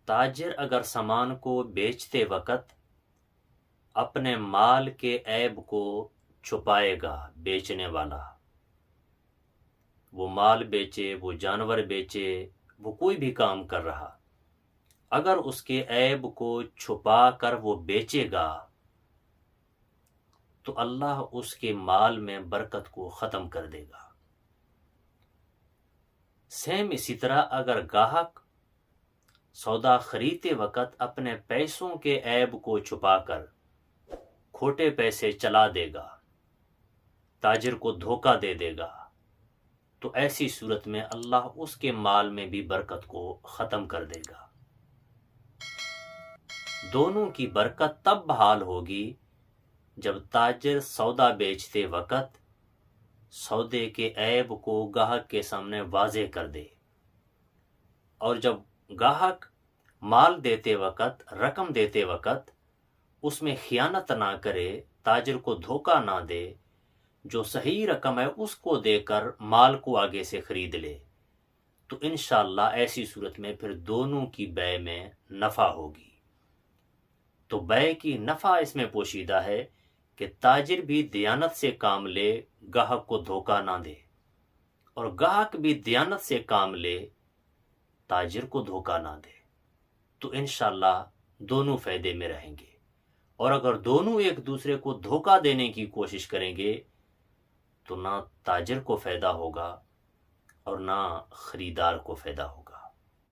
تاجر اگر سامان کو بیچتے وقت اپنے مال کے عیب کو چھپائے گا، بیچنے والا وہ مال بیچے، وہ جانور بیچے، وہ کوئی بھی کام کر رہا، اگر اس کے عیب کو چھپا کر وہ بیچے گا تو اللہ اس کے مال میں برکت کو ختم کر دے گا۔ سیم اسی طرح اگر گاہک سودا خریدتے وقت اپنے پیسوں کے عیب کو چھپا کر کھوٹے پیسے چلا دے گا، تاجر کو دھوکہ دے دے گا، تو ایسی صورت میں اللہ اس کے مال میں بھی برکت کو ختم کر دے گا۔ دونوں کی برکت تب بحال ہوگی جب تاجر سودا بیچتے وقت سودے کے عیب کو گاہک کے سامنے واضح کر دے، اور جب گاہک مال دیتے وقت، رقم دیتے وقت اس میں خیانت نہ کرے، تاجر کو دھوکہ نہ دے، جو صحیح رقم ہے اس کو دے کر مال کو آگے سے خرید لے، تو انشاءاللہ ایسی صورت میں پھر دونوں کی بیع میں نفع ہوگی۔ تو بیع کی نفع اس میں پوشیدہ ہے کہ تاجر بھی دیانت سے کام لے، گاہک کو دھوکہ نہ دے، اور گاہک بھی دیانت سے کام لے، تاجر کو دھوکہ نہ دے، تو انشاءاللہ دونوں فائدے میں رہیں گے۔ اور اگر دونوں ایک دوسرے کو دھوکہ دینے کی کوشش کریں گے تو نہ تاجر کو فائدہ ہوگا اور نہ خریدار کو فائدہ ہوگا۔